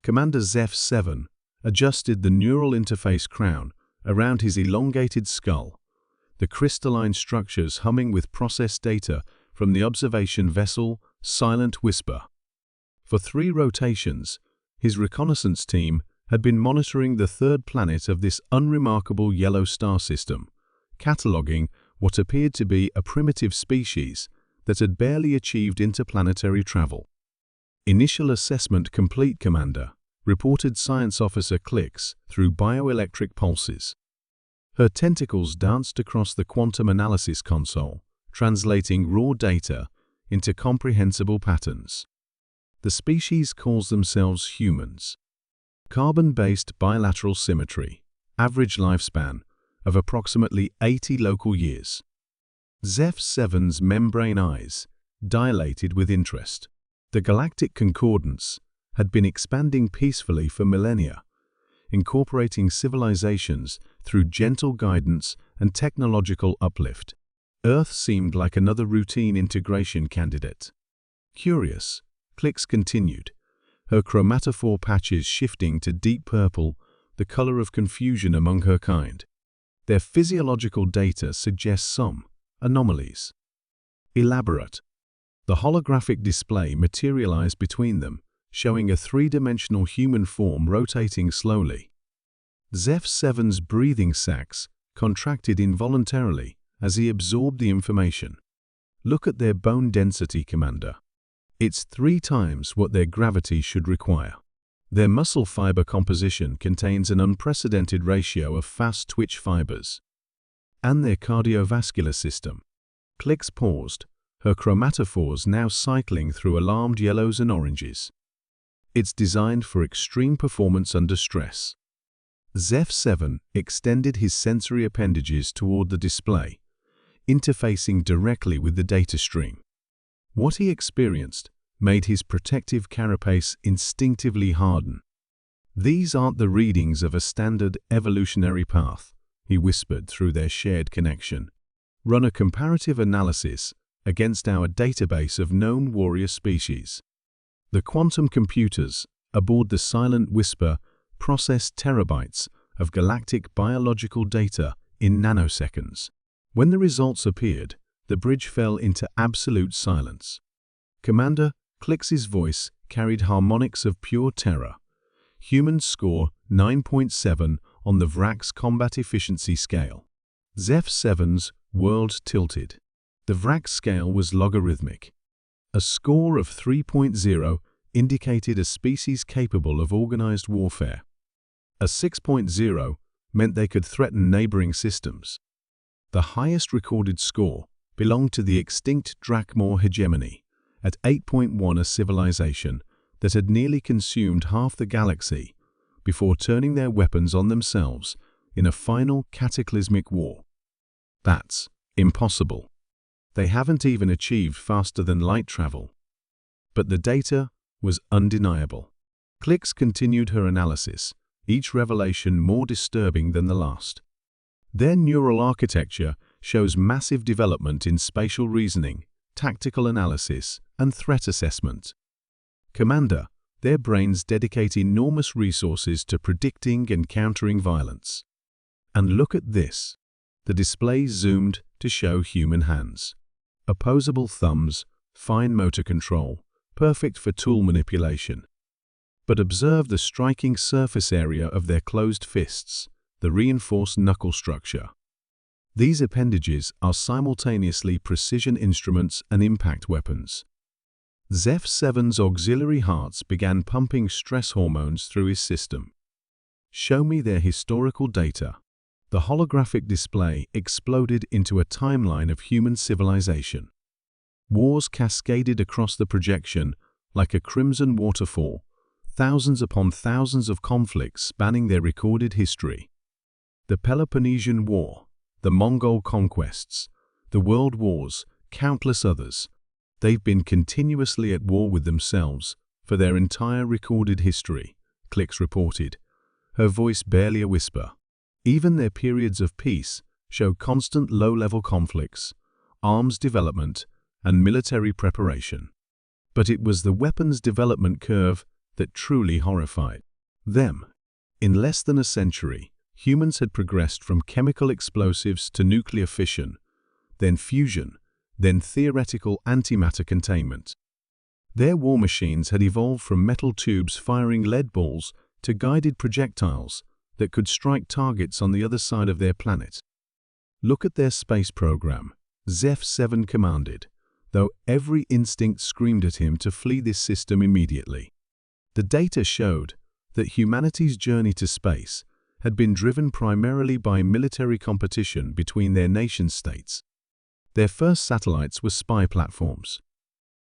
Commander Zeph-7 adjusted the neural interface crown around his elongated skull, the crystalline structures humming with processed data from the observation vessel Silent Whisper. For 3 rotations, his reconnaissance team had been monitoring the third planet of this unremarkable yellow star system, cataloging what appeared to be a primitive species that had barely achieved interplanetary travel. "Initial assessment complete, Commander," reported Science Officer Klix through bioelectric pulses. Her tentacles danced across the quantum analysis console, translating raw data into comprehensible patterns. The species calls themselves humans. Carbon-based bilateral symmetry, average lifespan of approximately 80 local years. Zeph-7's membrane eyes dilated with interest. The galactic concordance had been expanding peacefully for millennia, incorporating civilizations through gentle guidance and technological uplift. Earth seemed like another routine integration candidate. Curious, Klix continued, her chromatophore patches shifting to deep purple, the color of confusion among her kind. Their physiological data suggests some anomalies. Elaborate. The holographic display materialized between them, showing a 3-dimensional human form rotating slowly. Zeph-7's breathing sacs contracted involuntarily as he absorbed the information. "Look at their bone density, Commander. It's 3 times what their gravity should require. Their muscle fiber composition contains an unprecedented ratio of fast twitch fibers. And their cardiovascular system." Klix paused, her chromatophores now cycling through alarmed yellows and oranges. "It's designed for extreme performance under stress." Zeph-7 extended his sensory appendages toward the display, interfacing directly with the data stream. What he experienced made his protective carapace instinctively harden. "These aren't the readings of a standard evolutionary path," he whispered through their shared connection. "Run a comparative analysis against our database of known warrior species." The quantum computers aboard the Silent Whisper processed terabytes of galactic biological data in nanoseconds. When the results appeared, the bridge fell into absolute silence. Commander, Klix's voice carried harmonics of pure terror. Humans score 9.7 on the VRAX combat efficiency scale. Zeph-7's world tilted. The VRAX scale was logarithmic. A score of 3.0 indicated a species capable of organized warfare. A 6.0 meant they could threaten neighboring systems. The highest recorded score belonged to the extinct Drakmor hegemony, at 8.1, a civilization that had nearly consumed half the galaxy before turning their weapons on themselves in a final cataclysmic war. That's impossible. They haven't even achieved faster than light travel. But the data was undeniable. Klix continued her analysis, each revelation more disturbing than the last. Their neural architecture shows massive development in spatial reasoning, tactical analysis, and threat assessment. Commander, their brains dedicate enormous resources to predicting and countering violence. And look at this. The display zoomed to show human hands. Opposable thumbs, fine motor control, perfect for tool manipulation. But observe the striking surface area of their closed fists, the reinforced knuckle structure. These appendages are simultaneously precision instruments and impact weapons. Zeph-7's auxiliary hearts began pumping stress hormones through his system. "Show me their historical data." The holographic display exploded into a timeline of human civilization. Wars cascaded across the projection like a crimson waterfall, thousands upon thousands of conflicts spanning their recorded history. The Peloponnesian War, the Mongol conquests, the World Wars, countless others. They've been continuously at war with themselves for their entire recorded history, Klix reported, her voice barely a whisper. Even their periods of peace show constant low-level conflicts, arms development, and military preparation. But it was the weapons development curve that truly horrified them. In less than a century, humans had progressed from chemical explosives to nuclear fission, then fusion, then theoretical antimatter containment. Their war machines had evolved from metal tubes firing lead balls to guided projectiles that could strike targets on the other side of their planet. Look at their space program, ZEF-7 commanded, though every instinct screamed at him to flee this system immediately. The data showed that humanity's journey to space had been driven primarily by military competition between their nation-states. Their first satellites were spy platforms.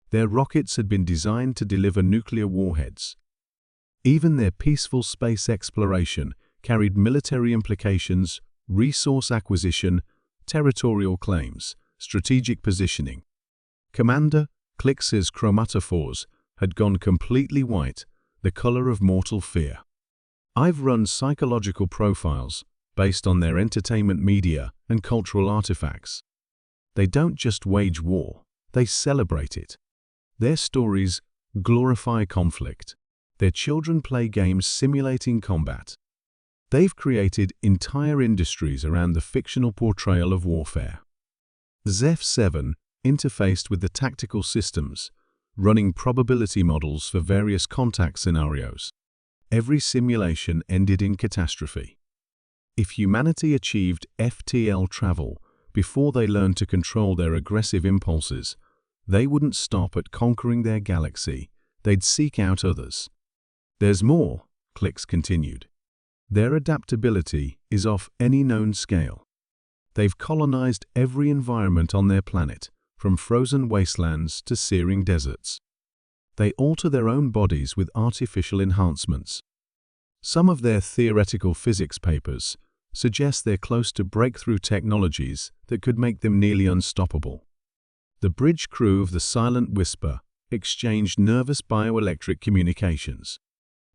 Their rockets had been designed to deliver nuclear warheads. Even their peaceful space exploration carried military implications, resource acquisition, territorial claims, strategic positioning. Commander Klix's chromatophores had gone completely white, the color of mortal fear. I've run psychological profiles based on their entertainment media and cultural artifacts. They don't just wage war, they celebrate it. Their stories glorify conflict. Their children play games simulating combat. They've created entire industries around the fictional portrayal of warfare. ZEF-7 interfaced with the tactical systems, running probability models for various contact scenarios. Every simulation ended in catastrophe. If humanity achieved FTL travel before they learned to control their aggressive impulses, they wouldn't stop at conquering their galaxy, they'd seek out others. There's more, Klix continued. Their adaptability is off any known scale. They've colonized every environment on their planet, from frozen wastelands to searing deserts. They alter their own bodies with artificial enhancements. Some of their theoretical physics papers suggest they're close to breakthrough technologies that could make them nearly unstoppable. The bridge crew of the Silent Whisper exchanged nervous bioelectric communications.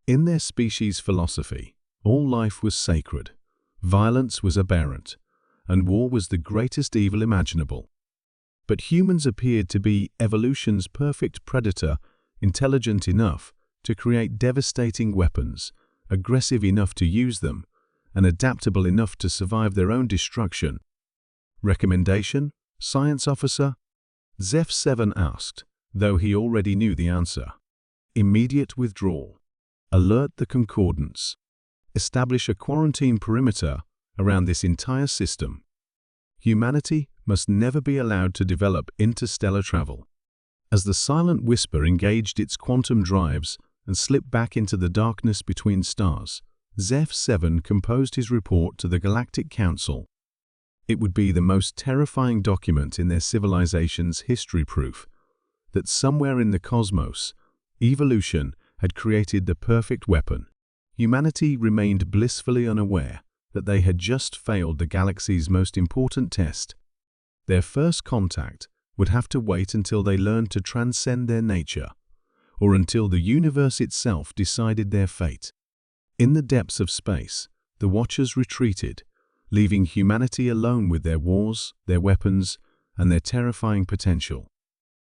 In their species' philosophy, all life was sacred, violence was aberrant, and war was the greatest evil imaginable. But humans appeared to be evolution's perfect predator, intelligent enough to create devastating weapons, aggressive enough to use them, and adaptable enough to survive their own destruction. Recommendation, Science Officer? ZEF-7 asked, though he already knew the answer. Immediate withdrawal. Alert the concordance. Establish a quarantine perimeter around this entire system. Humanity must never be allowed to develop interstellar travel. As the Silent Whisper engaged its quantum drives and slipped back into the darkness between stars, ZEF-7 composed his report to the Galactic Council. It would be the most terrifying document in their civilization's history, proof that somewhere in the cosmos, evolution had created the perfect weapon. Humanity remained blissfully unaware that they had just failed the galaxy's most important test. Their first contact would have to wait until they learned to transcend their nature, or until the universe itself decided their fate. In the depths of space, the Watchers retreated, leaving humanity alone with their wars, their weapons, and their terrifying potential.